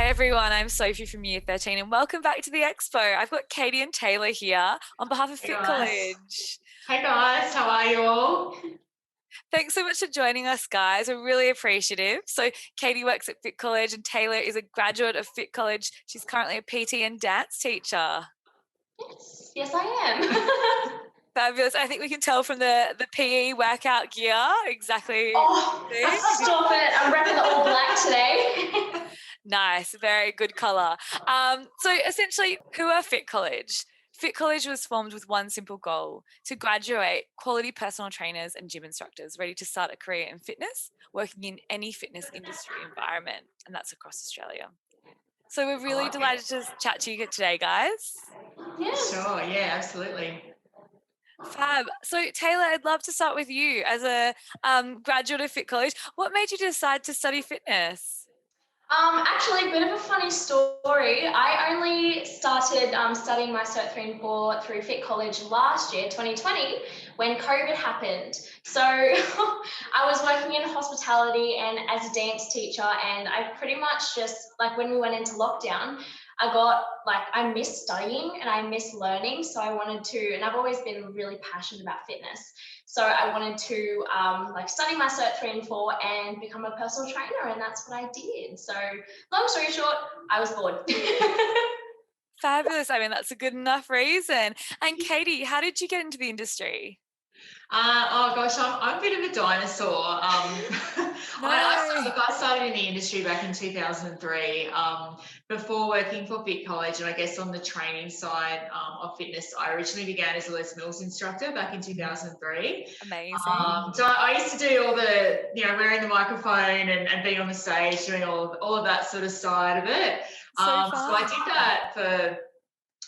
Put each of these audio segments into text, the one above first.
Hi everyone, I'm Sophie from Year 13 and welcome back to the Expo. I've got Katy and Tayla here on behalf of Hey Fit guys. College. Hey guys, how are you all? Thanks so much for joining us, guys. We're really appreciative. So Katy works at Fit College and Tayla is a graduate of Fit College. She's currently a PT and dance teacher. Yes, I am. Fabulous. I think we can tell from the PE workout gear exactly. Stop it. I'm repping the all black today. Nice, very good colour. So essentially, who are Fit College? Fit College was formed with one simple goal: to graduate quality personal trainers and gym instructors ready to start a career in fitness, working in any fitness industry environment, and that's across Australia. So we're really delighted to chat to you today, guys. Yes. Sure, yeah, absolutely. Fab. So Tayla, I'd love to start with you as a graduate of Fit College. What made you decide to study fitness? Actually, a bit of a funny story. I only started studying my Cert 3 and 4 through Fit College last year, 2020, when COVID happened. So I was working in hospitality and as a dance teacher, and I pretty much just, like, when we went into lockdown, I missed studying and I missed learning. So I wanted to, and I've always been really passionate about fitness. So I wanted to study my Cert 3 and 4 and become a personal trainer, and that's what I did. So long story short, I was bored. Fabulous. I mean, that's a good enough reason. And Katy, how did you get into the industry? Oh gosh, I'm a bit of a dinosaur. I started in the industry back in 2003. Before working for Fit College, and I guess on the training side of fitness, I originally began as a Les Mills instructor back in 2003. Amazing. So I used to do all the, wearing the microphone and being on the stage, doing all of that sort of side of it. So I did that for,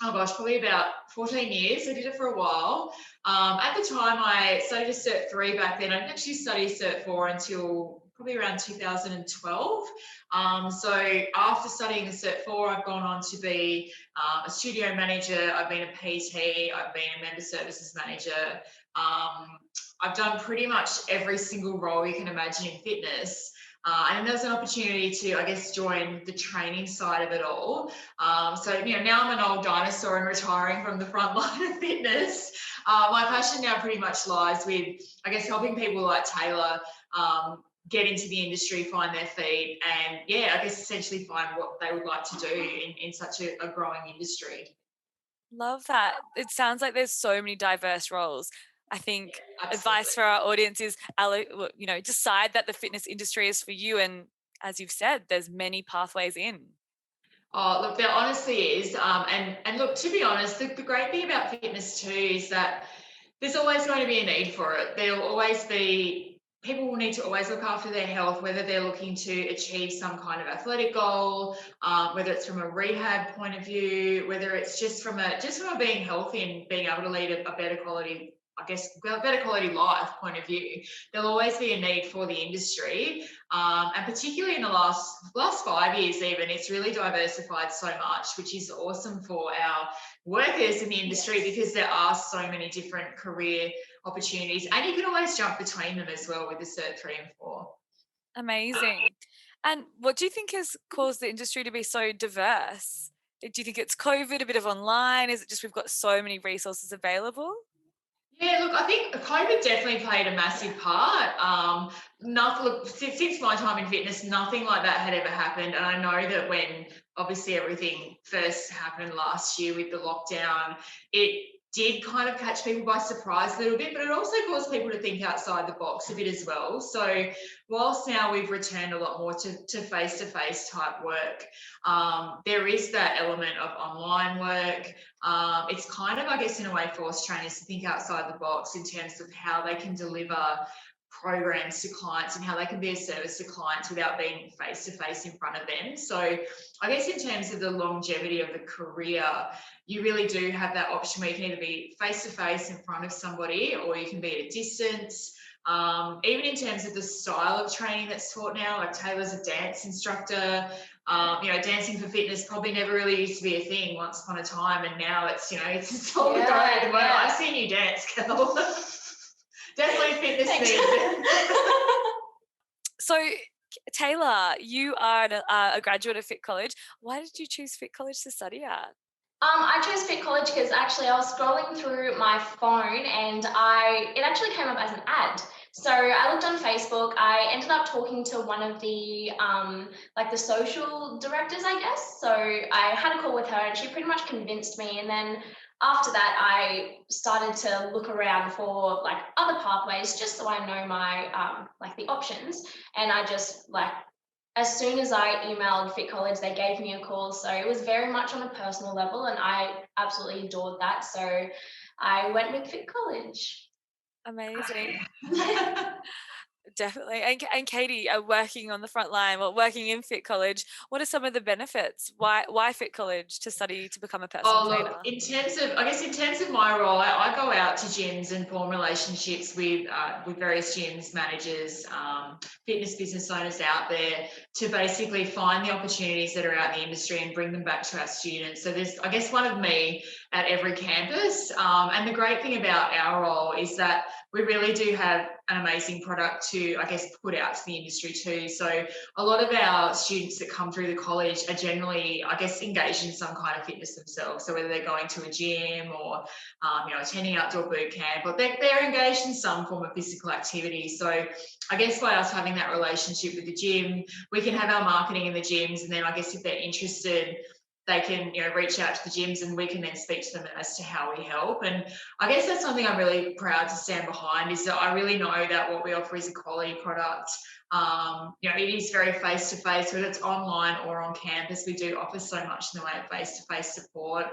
probably about 14 years. I did it for a while. At the time, I studied a Cert 3 back then. I didn't actually study Cert 4 until probably around 2012. So after studying the Cert 4, I've gone on to be a studio manager. I've been a PT. I've been a member services manager. I've done pretty much every single role you can imagine in fitness. And there was an opportunity to, I guess, join the training side of it all. Now I'm an old dinosaur and retiring from the front line of fitness. My passion now pretty much lies with, I guess, helping people like Tayla get into the industry, find their feet, and I guess essentially find what they would like to do in such a growing industry. Love that. It sounds like there's so many diverse roles. I think advice for our audience is, decide that the fitness industry is for you. And as you've said, there's many pathways in. Oh, look, there honestly is. And look, to be honest, the great thing about fitness too is that there's always going to be a need for it. There'll always be, people will need to always look after their health, whether they're looking to achieve some kind of athletic goal, whether it's from a rehab point of view, whether it's just from being healthy and being able to lead a better quality life point of view. There'll always be a need for the industry, and particularly in the last 5 years even, it's really diversified so much, which is awesome for our workers in the industry, because there are so many different career opportunities, and you can always jump between them as well with the Cert 3 and 4. Amazing. And what do you think has caused the industry to be so diverse? Do you think it's COVID, a bit of online? Is it just we've got so many resources available? Yeah, look, I think COVID definitely played a massive part. Since my time in fitness, nothing like that had ever happened. And I know that when obviously everything first happened last year with the lockdown, it did kind of catch people by surprise a little bit, but it also caused people to think outside the box a bit as well. So whilst now we've returned a lot more to face-to-face type work, there is that element of online work. It's kind of, I guess, in a way, forced trainers to think outside the box in terms of how they can deliver programs to clients and how they can be a service to clients without being face-to-face in front of them. So I guess in terms of the longevity of the career, you really do have that option where you can either be face-to-face in front of somebody, or you can be at a distance. Even in terms of the style of training that's taught now, like Tayla's a dance instructor. Dancing for fitness probably never really used to be a thing once upon a time, and now it's all the going at the moment. I've seen you dance, girl. Definitely fitness needs. So Taylor, you are a graduate of Fit College. Why did you choose Fit College to study at? I chose Fit College because actually I was scrolling through my phone and it actually came up as an ad. So I looked on Facebook. I ended up talking to one of the like the social directors, I guess. So I had a call with her and she pretty much convinced me. And then after that, I started to look around for like other pathways just so I know my like the options. And I just like as soon as I emailed Fit College, they gave me a call. So it was very much on a personal level and I absolutely adored that. So I went with Fit College. Amazing. Definitely. And Katy, working on the front line, well, working in Fit College, what are some of the benefits? Why Fit College to study to become a personal trainer? Look, in terms of my role, I go out to gyms and form relationships with various gyms, managers, fitness business owners out there to basically find the opportunities that are out in the industry and bring them back to our students. So there's, I guess, one of me at every campus. And the great thing about our role is that we really do have an amazing product to, I guess, put out to the industry too. So a lot of our students that come through the college are generally, I guess, engaged in some kind of fitness themselves. So whether they're going to a gym or, attending outdoor boot camp, or they're engaged in some form of physical activity. So I guess by us having that relationship with the gym, we can have our marketing in the gyms. And then I guess if they're interested, they can, reach out to the gyms and we can then speak to them as to how we help. And I guess that's something I'm really proud to stand behind, is that I really know that what we offer is a quality product. It is very face-to-face, whether it's online or on campus. We do offer so much in the way of face-to-face support.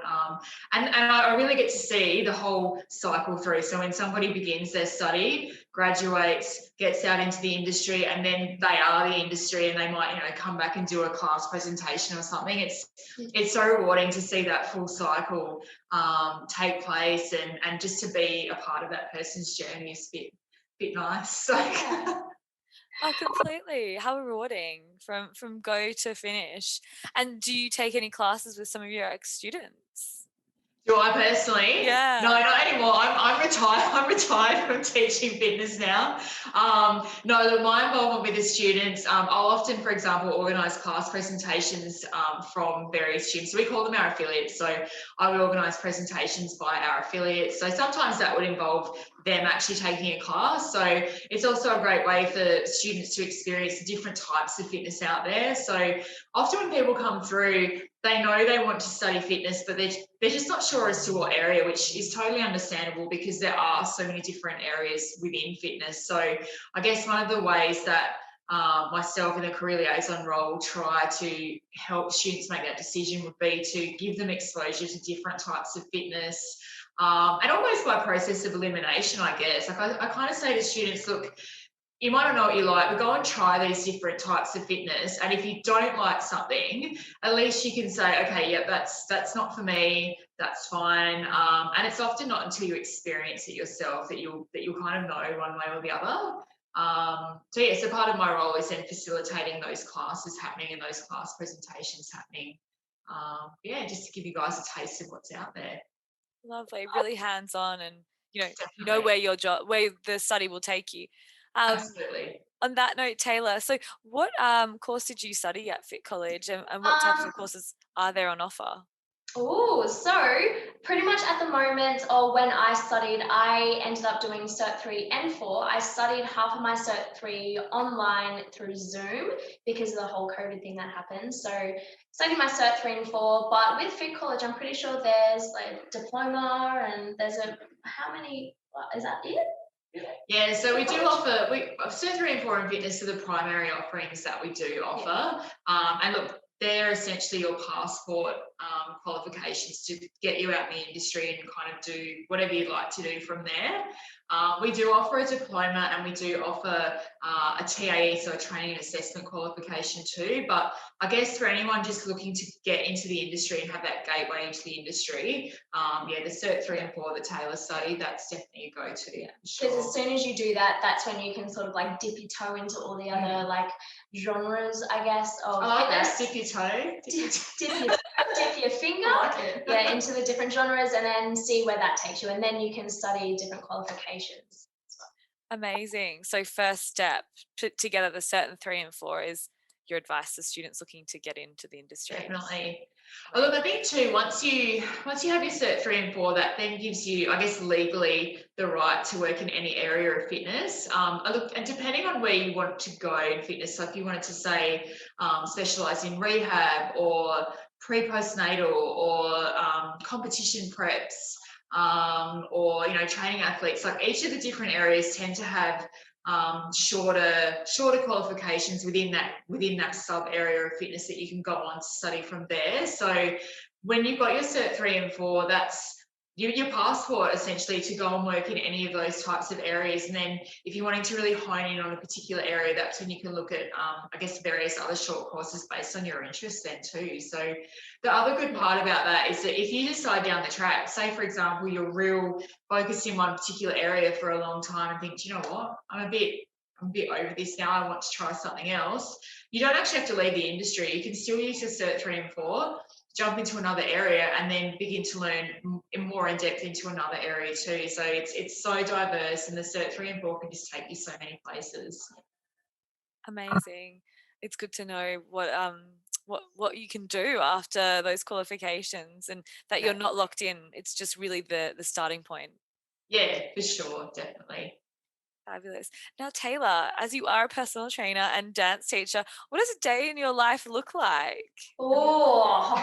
And I really get to see the whole cycle through. So when somebody begins their study, graduates, gets out into the industry, and then they are the industry and they might, come back and do a class presentation or something. It's so rewarding to see that full cycle take place and just to be a part of that person's journey is a bit nice. So Oh, completely. How rewarding from go to finish. And do you take any classes with some of your ex-students? do I personally? Yeah. No, not anymore. I'm retired. I'm retired from teaching fitness now. No, my involvement with the students, I'll often, for example, organise class presentations from various gyms. So we call them our affiliates. So I would organise presentations by our affiliates. So sometimes that would involve them actually taking a class. So it's also a great way for students to experience the different types of fitness out there. So often when people come through, they know they want to study fitness, but they're just not sure as to what area, which is totally understandable because there are so many different areas within fitness. So I guess one of the ways that myself in a career liaison role try to help students make that decision would be to give them exposure to different types of fitness, and almost by process of elimination, I guess. Like I kind of say to students, look, you might not know what you like, but go and try these different types of fitness. And if you don't like something, at least you can say, okay, yeah, that's not for me. That's fine. And it's often not until you experience it yourself that you'll kind of know one way or the other. So part of my role is then facilitating those classes happening and those class presentations happening. Just to give you guys a taste of what's out there. Lovely. Really hands-on, and you know Definitely. where the study will take you. Absolutely. On that note, Taylor, so what course did you study at Fit College, and what types of courses are there on offer? Oh, so pretty much at the moment, or when I studied, I ended up doing Cert 3 and 4. I studied half of my Cert 3 online through Zoom because of the whole COVID thing that happened. So studied my Cert 3 and 4, but with Fit College, I'm pretty sure there's like diploma and there's how many, is that it? Yeah, so we do offer, Cert 3 and 4 in fitness are the primary offerings that we do offer. And look, they're essentially your passport qualifications to get you out in the industry and kind of do whatever you'd like to do from there. We do offer a diploma and we do offer a TAE, so a training and assessment qualification too. But I guess for anyone just looking to get into the industry and have that gateway into the industry, the Cert 3 and 4 that Taylor studied, that's definitely a go-to. Yeah, because as soon as you do that, that's when you can sort of like dip your toe into all the other like genres, I guess. Of I like that. Dip your toe. Dip your finger into the different genres and then see where that takes you, and then you can study different qualifications. Amazing. So first step, put together the certain 3 and 4 is your advice to students looking to get into the industry. Definitely. Oh, look, I think too, once you have your cert 3 and 4, that then gives you, I guess, legally the right to work in any area of fitness. Look, and depending on where you want to go in fitness, so if you wanted to say specialise in rehab or pre-postnatal or competition preps, or training athletes, like each of the different areas tend to have shorter qualifications within that sub area of fitness that you can go on to study from there. So when you've got your cert 3 and 4, that's your passport essentially to go and work in any of those types of areas. And then if you're wanting to really hone in on a particular area, that's when you can look at I guess various other short courses based on your interests then too. So the other good part about that is that if you decide down the track, say for example you're real focused in one particular area for a long time and think, you know what, I'm a bit over this now, I want to try something else, you don't actually have to leave the industry. You can still use your cert 3 and 4, jump into another area and then begin to learn more in depth into another area too. So it's so diverse, and the cert 3 and 4 can just take you so many places. Amazing. It's good to know what you can do after those qualifications, and that you're not locked in. It's just really the starting point. Yeah, for sure, definitely. Fabulous. Now, Tayla, as you are a personal trainer and dance teacher, what does a day in your life look like? Oh,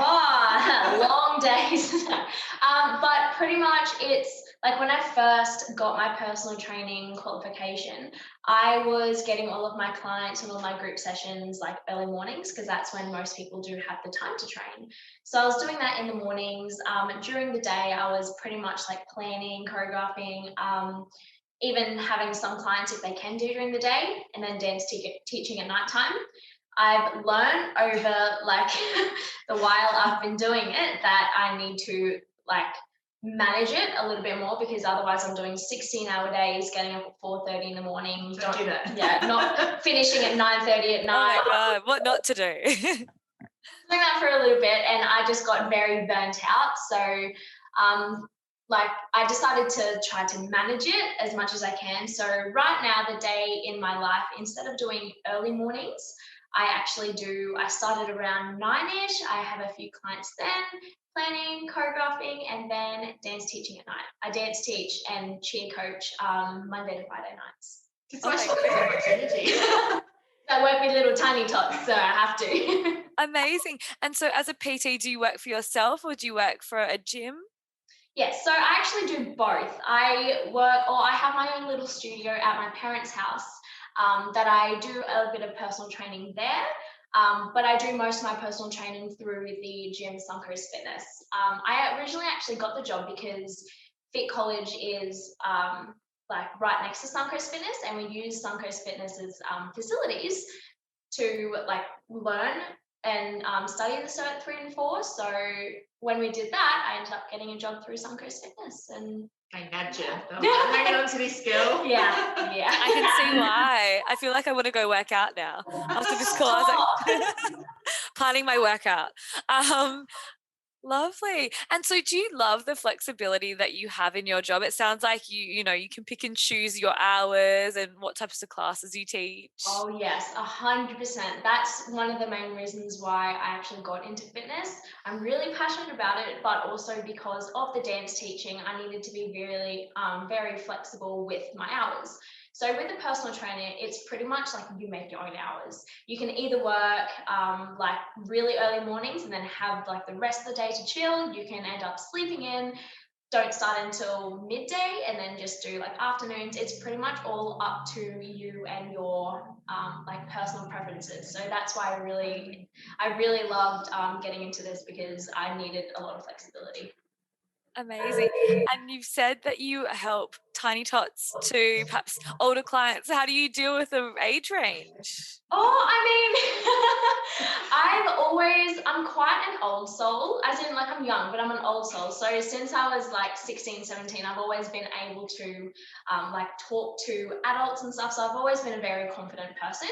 long days. But pretty much it's like when I first got my personal training qualification, I was getting all of my clients and all my group sessions like early mornings, because that's when most people do have the time to train. So I was doing that in the mornings. During the day, I was pretty much like planning, choreographing, even having some clients if they can do during the day, and then dance teaching at nighttime. I've learned over like the while I've been doing it that I need to like manage it a little bit more, because otherwise I'm doing 16-hour days, getting up at 4:30 in the morning. Don't do that. Yeah, not finishing at 9:30 at night. Oh my God, what not to do? Doing that for a little bit, and I just got very burnt out. So like I decided to try to manage it as much as I can. So right now, the day in my life, instead of doing early mornings, I started around 9-ish. I have a few clients then, planning, choreographing, and then dance teaching at night. I dance teach and cheer coach Monday to Friday nights. It's so much energy. I work with little tiny tots, so I have to. Amazing. And so as a PT, do you work for yourself or do you work for a gym? Yes, so I actually do both. I have my own little studio at my parents' house that I do a bit of personal training there, but I do most of my personal training through the gym Suncoast Fitness. I originally actually got the job because Fit College is like right next to Suncoast Fitness, and we use Suncoast Fitness's facilities to like learn and study the cert 3 and 4. So when we did that, I ended up getting a job through Suncoast Fitness, and I nabbed you. Hanging on to this girl. yeah. I can see why. I feel like I want to go work out now. After this call, I was like planning my workout. Lovely. And so do you love the flexibility that you have in your job? It sounds like you can pick and choose your hours and what types of classes you teach. Oh yes, 100%. That's one of the main reasons why I actually got into fitness. I'm really passionate about it, but also because of the dance teaching, I needed to be really very flexible with my hours. So with a personal trainer, it's pretty much like you make your own hours. You can either work like really early mornings and then have like the rest of the day to chill. You can end up sleeping in, don't start until midday, and then just do like afternoons. It's pretty much all up to you and your like personal preferences. So that's why I really loved getting into this, because I needed a lot of flexibility. Amazing. And you've said that you help tiny tots to perhaps older clients. How do you deal with the age range? Oh, I mean, I'm quite an old soul, as in like I'm young, but I'm an old soul. So since I was like 16, 17, I've always been able to like talk to adults and stuff. So I've always been a very confident person.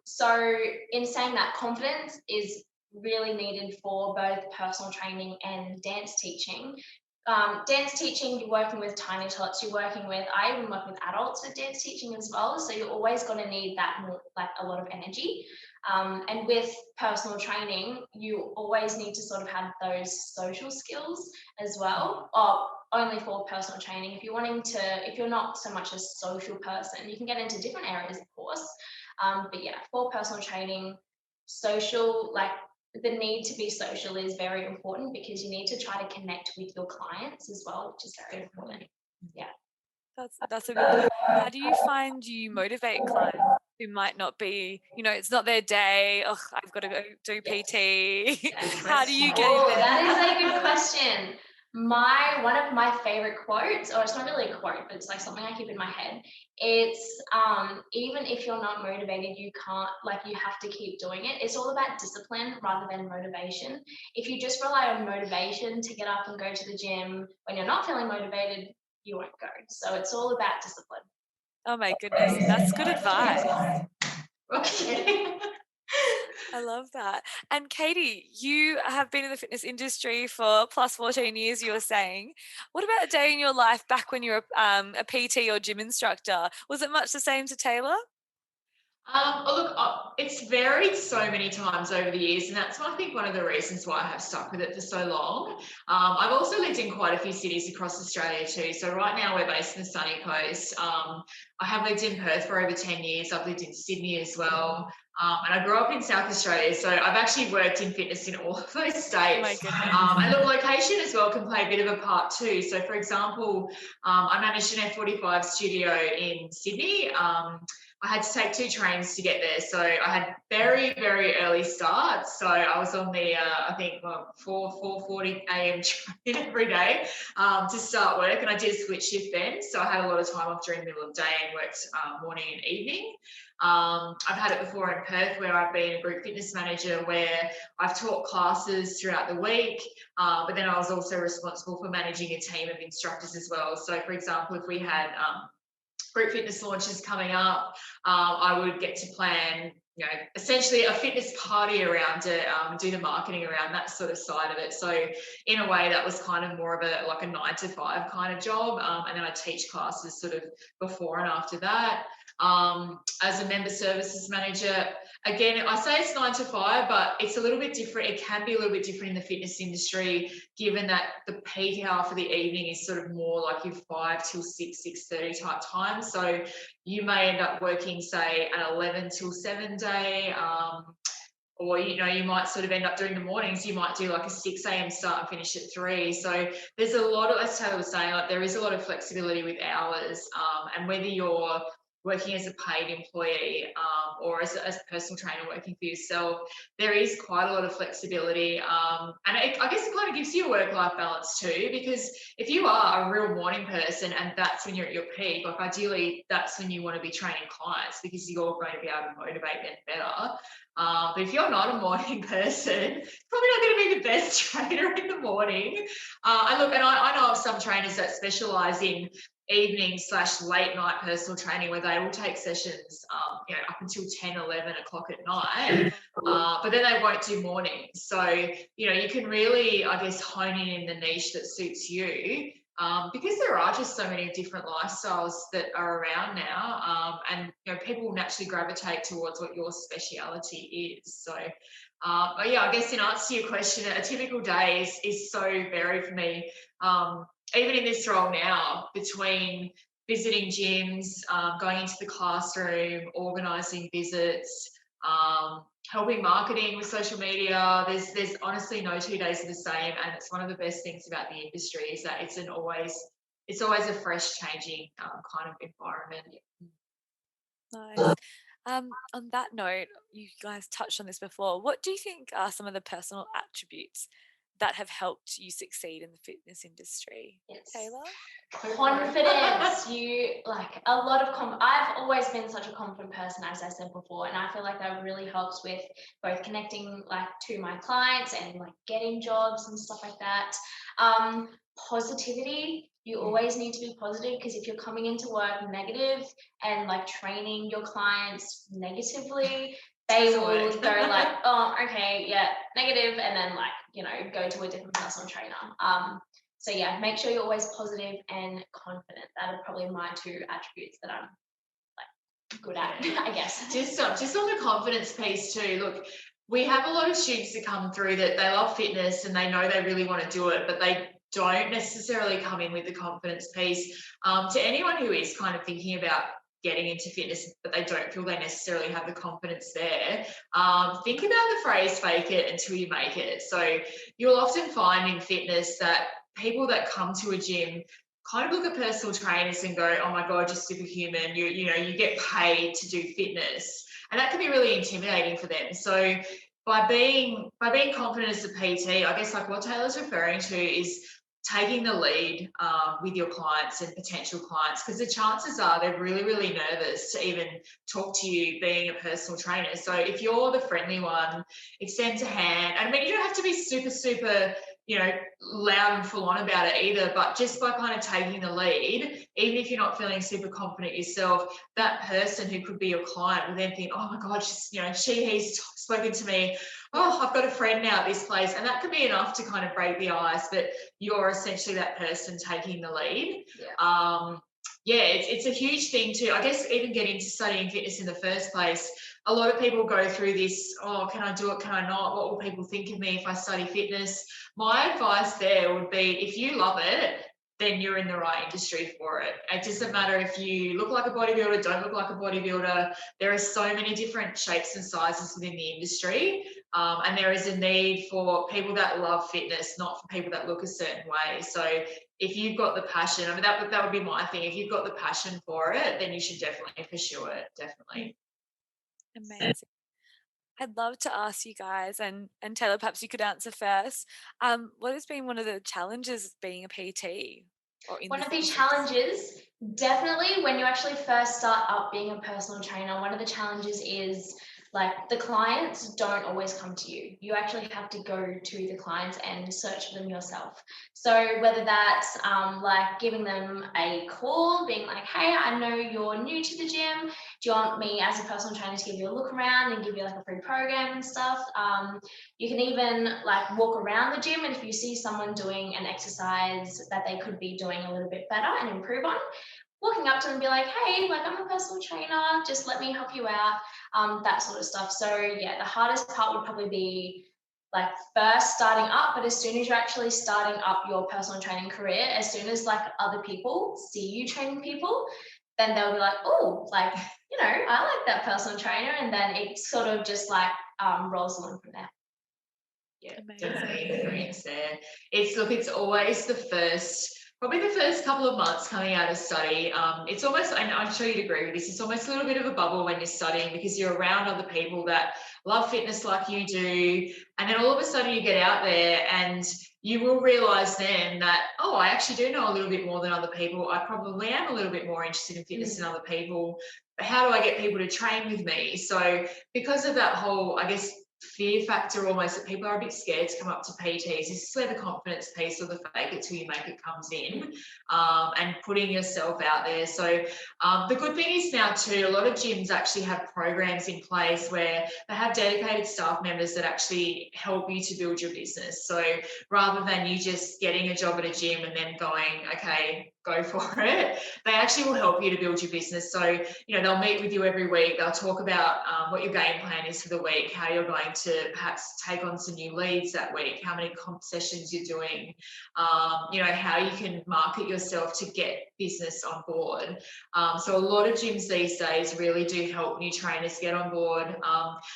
So in saying that, confidence is really needed for both personal training and dance teaching, dance teaching, you're working with tiny tots, I even work with adults with dance teaching as well. So you're always going to need that more, like a lot of energy. And with personal training, you always need to sort of have those social skills as well. Only for personal training. If you're not so much a social person, you can get into different areas, of course. But yeah, for personal training, social, like the need to be social is very important because you need to try to connect with your clients as well, which is very important. Yeah. That's a good point. How do you find you motivate clients who might not be, it's not their day? Oh, I've got to go do PT. How do you get in there? That is a good question. One of my favorite quotes, or it's not really a quote, but it's like something I keep in my head. It's even if you're not motivated, you have to keep doing it. It's all about discipline rather than motivation. If you just rely on motivation to get up and go to the gym when you're not feeling motivated, you won't go. So it's all about discipline. Oh my goodness, that's good advice. I love that. And Katy, you have been in the fitness industry for plus 14 years, you were saying. What about a day in your life back when you were a PT or gym instructor? Was it much the same to Tayla? It's varied so many times over the years, and that's I think one of the reasons why I have stuck with it for so long. I've also lived in quite a few cities across Australia too. So right now we're based in the sunny coast. I have lived in Perth for over 10 years. I've lived in Sydney as well. And I grew up in South Australia, so I've actually worked in fitness in all of those states. Oh my goodness. And look, location as well can play a bit of a part too. So for example, I managed an F45 studio in Sydney. I had to take 2 trains to get there. So I had very, very early starts. So I was on the, 4:40 a.m. train every day to start work. And I did a split shift then. So I had a lot of time off during the middle of the day and worked morning and evening. I've had it before in Perth where I've been a group fitness manager where I've taught classes throughout the week, but then I was also responsible for managing a team of instructors as well. So for example, if we had group fitness launches coming up, I would get to plan, essentially a fitness party around it, do the marketing around that sort of side of it. So in a way that was kind of more of a 9 to 5 kind of job. And then I teach classes sort of before and after that. As a member services manager, again, I say it's 9 to 5, but it's a little bit different. It can be a little bit different in the fitness industry, given that the peak hour for the evening is sort of more like your 5 till 6, 6:30 type time. So you may end up working, say, an 11 till 7 day, or, you might sort of end up doing the mornings. You might do like a 6 a.m. start and finish at 3. So there's a lot of, as Tayla was saying, there is a lot of flexibility with hours, and whether you're working as a paid employee or as a personal trainer working for yourself, there is quite a lot of flexibility. And I guess it kind of gives you a work-life balance too, because if you are a real morning person and that's when you're at your peak, like ideally that's when you want to be training clients because you're going to be able to motivate them better. But if you're not a morning person, probably not going to be the best trainer in the morning. And I know of some trainers that specialise in evening/late night personal training where they will take sessions up until 10, 11 o'clock at night, but then they won't do mornings. So you can really, I guess, hone in the niche that suits you, because there are just so many different lifestyles that are around now, and people will naturally gravitate towards what your speciality is. So but yeah, I guess in answer to your question, a typical day is so varied for me. Even in this role now, between visiting gyms, going into the classroom, organising visits, helping marketing with social media, there's honestly no 2 days are the same. And it's one of the best things about the industry is that it's always a fresh, changing kind of environment. Nice. On that note, you guys touched on this before. What do you think are some of the personal attributes that have helped you succeed in the fitness industry? Yes. Tayla? Confidence. I've always been such a confident person, as I said before, and I feel like that really helps with both connecting to my clients and getting jobs and stuff like that. Positivity. You always need to be positive, because if you're coming into work negative and training your clients negatively, they will go oh, okay, yeah, negative, and then go to a different personal trainer. So yeah, make sure you're always positive and confident. That are probably my two attributes that I'm like good at, I guess. Just on the confidence piece too. Look, we have a lot of students that come through that they love fitness and they know they really want to do it, but they don't necessarily come in with the confidence piece. To anyone who is kind of thinking about getting into fitness, but they don't feel they necessarily have the confidence there, think about the phrase fake it until you make it. So you'll often find in fitness that people that come to a gym kind of look at personal trainers and go, oh my God, you're superhuman. You get paid to do fitness. And that can be really intimidating for them. So by being confident as a PT, I guess like what Tayla's referring to is taking the lead with your clients and potential clients, because the chances are they're really, really nervous to even talk to you being a personal trainer. So if you're the friendly one, extend a hand. I mean, you don't have to be super, super, loud and full on about it either, but just by kind of taking the lead, even if you're not feeling super confident yourself, that person who could be your client will then think, oh my God, he's spoken to me. Oh, I've got a friend now at this place. And that can be enough to kind of break the ice that you're essentially that person taking the lead. It's a huge thing too. I guess even getting to studying fitness in the first place, a lot of people go through this, oh, can I do it? Can I not? What will people think of me if I study fitness? My advice there would be, if you love it, then you're in the right industry for it. It doesn't matter if you look like a bodybuilder, don't look like a bodybuilder. There are so many different shapes and sizes within the industry. And there is a need for people that love fitness, not for people that look a certain way. So if you've got the passion, I mean, that would be my thing. If you've got the passion for it, then you should definitely pursue it. Definitely. Amazing. I'd love to ask you guys, and Tayla, perhaps you could answer first. What has been one of the challenges being a PT? One of the challenges, definitely when you actually first start up being a personal trainer, one of the challenges is like the clients don't always come to you. You actually have to go to the clients and search for them yourself. So whether that's like giving them a call, being like, hey, I know you're new to the gym. Do you want me as a personal trainer to give you a look around and give you like a free program and stuff? You can even like walk around the gym, and if you see someone doing an exercise that they could be doing a little bit better and improve on, walking up to them and be like, hey, like I'm a personal trainer, just let me help you out, that sort of stuff. So yeah, the hardest part would probably be like first starting up, but as soon as you're actually starting up your personal training career, as soon as like other people see you training people, then they'll be like, oh, like, I like that personal trainer. And then it sort of just like rolls along from there. Yeah, definitely agrees there. It's always probably the first couple of months coming out of study. It's almost, and I'm sure you'd agree with this, it's almost a little bit of a bubble when you're studying, because you're around other people that love fitness like you do. And then all of a sudden you get out there and you will realise then that, oh, I actually do know a little bit more than other people. I probably am a little bit more interested in fitness than other people. But how do I get people to train with me? So because of that whole, I guess, fear factor almost, that people are a bit scared to come up to PTs, this is where the confidence piece, or the fake it till you make it, comes in, and putting yourself out there. So the good thing is now too, a lot of gyms actually have programs in place where they have dedicated staff members that actually help you to build your business. So rather than you just getting a job at a gym and then going, okay, go for it, they actually will help you to build your business. So, they'll meet with you every week. They'll talk about what your game plan is for the week, how you're going to perhaps take on some new leads that week, how many comp sessions you're doing, how you can market yourself to get business on board. So a lot of gyms these days really do help new trainers get on board,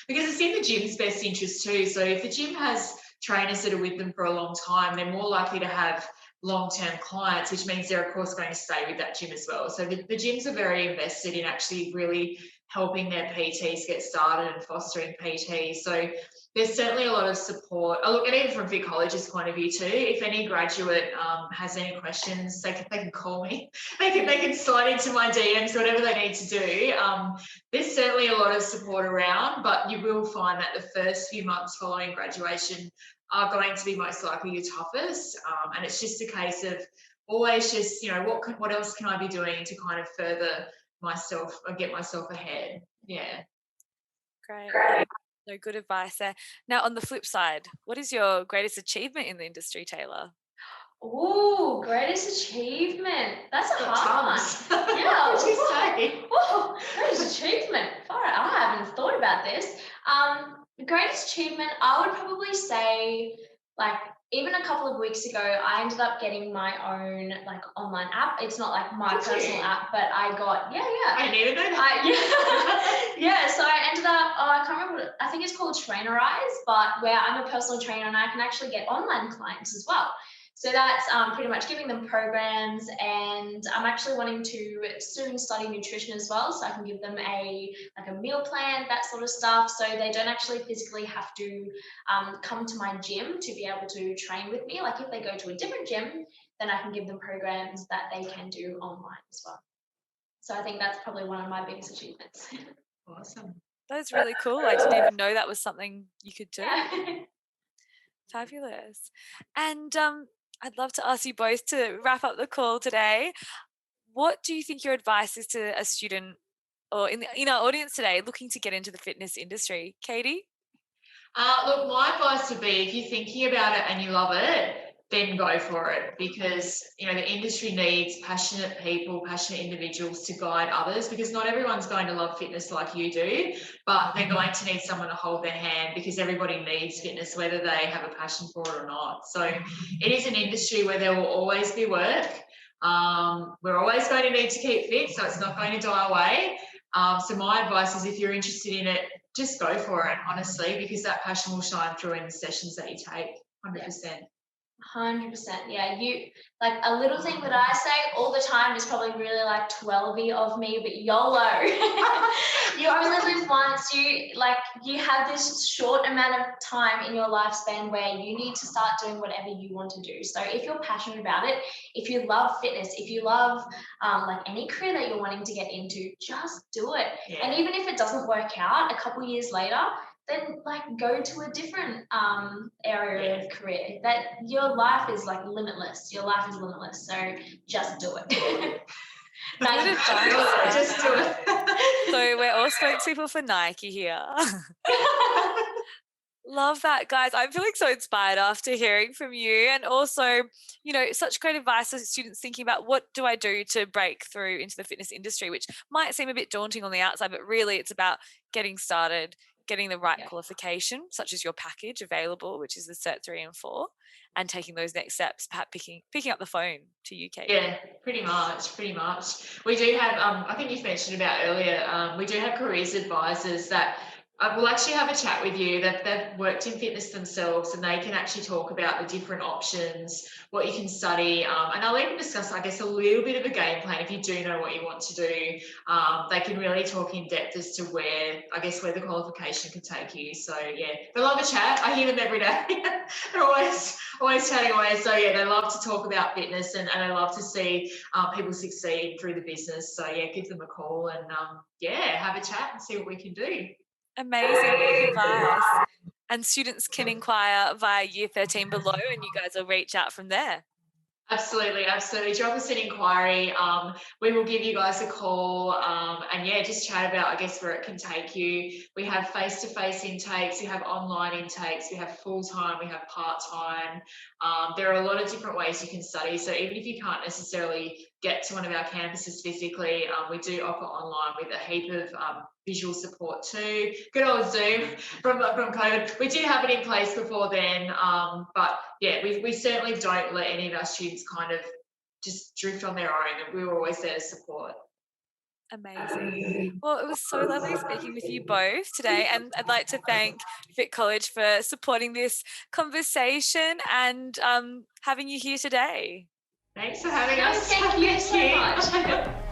because it's in the gym's best interest too. So if the gym has trainers that are with them for a long time, they're more likely to have long-term clients, which means they're of course going to stay with that gym as well. So the gyms are very invested in actually really helping their PTs get started and fostering PTs. So there's certainly a lot of support. Look, and even from Vic College's point of view too, if any graduate has any questions, they can call me. They can slide into my DMs, whatever they need to do. There's certainly a lot of support around, but you will find that the first few months following graduation are going to be most likely your toughest, and it's just a case of always just, what else can I be doing to kind of further myself or get myself ahead? Yeah. Great. No, good advice there. Now, on the flip side, what is your greatest achievement in the industry, Tayla? Ooh, greatest achievement. That's a hard one. Yeah. What did you say? Whoa, greatest achievement. Far out. I haven't thought about this. Greatest achievement, I would probably say, like, even a couple of weeks ago, I ended up getting my own like online app. It's not like my Did personal you? app, but I got I didn't even know that. yeah. So I ended up, I can't remember, I think it's called Trainerize, but where I'm a personal trainer and I can actually get online clients as well. So that's pretty much giving them programs, and I'm actually wanting to soon study nutrition as well, so I can give them a meal plan, that sort of stuff, so they don't actually physically have to come to my gym to be able to train with me. Like if they go to a different gym, then I can give them programs that they can do online as well. So I think that's probably one of my biggest achievements. Awesome. That's really cool. I didn't even know that was something you could do. Yeah. Fabulous. And I'd love to ask you both to wrap up the call today. What do you think your advice is to a student or in our audience today looking to get into the fitness industry? Katy? Look, my advice would be if you're thinking about it and you love it, then go for it, because the industry needs passionate people, passionate individuals to guide others, because not everyone's going to love fitness like you do, but they're going to need someone to hold their hand, because everybody needs fitness, whether they have a passion for it or not. So it is an industry where there will always be work. We're always going to need to keep fit, so it's not going to die away. So my advice is if you're interested in it, just go for it, honestly, because that passion will shine through in the sessions that you take, 100%. 100%. Yeah, you like a little thing that I say all the time is probably really like 12-y of me, but YOLO. You only live once. You have this short amount of time in your lifespan where you need to start doing whatever you want to do. So if you're passionate about it, if you love fitness, if you love like any career that you're wanting to get into, just do it. Yeah. And even if it doesn't work out a couple years later, then like go to a different area of career. That your life is like limitless. Your life is limitless. So just do it. Good advice. Just do it. So we're all spokespeople for Nike here. Love that, guys. I'm feeling so inspired after hearing from you, and also, such great advice as students thinking about what do I do to break through into the fitness industry, which might seem a bit daunting on the outside, but really it's about getting started, getting the right qualification, such as your package available, which is the Cert 3 and 4, and taking those next steps, perhaps picking up the phone to you, Katy. Yeah, pretty much. We do have, I think you've mentioned about earlier, we do have careers advisors that will actually have a chat with you. They've worked in fitness themselves, and they can actually talk about the different options, what you can study, and they'll even discuss, I guess, a little bit of a game plan if you do know what you want to do. They can really talk in depth as to where the qualification could take you. So yeah, they love a chat. I hear them every day. They're always chatting away. So yeah, they love to talk about fitness, and they love to see people succeed through the business. So yeah, give them a call and have a chat and see what we can do. Amazing advice. And students can inquire via Year 13 below, and you guys will reach out from there. Absolutely. Drop us an inquiry. We will give you guys a call and just chat about, I guess, where it can take you. We have face-to-face intakes, we have online intakes, we have full-time, we have part-time. There are a lot of different ways you can study. So even if you can't necessarily get to one of our campuses physically, we do offer online with a heap of visual support too. Good old Zoom from COVID. We did have it in place before then, but yeah, we certainly don't let any of our students kind of just drift on their own, and we were always there to support. Amazing. Well, it was so lovely speaking with you both today, and I'd like to thank Fit College for supporting this conversation and having you here today. Thanks for having us. Thank you so much.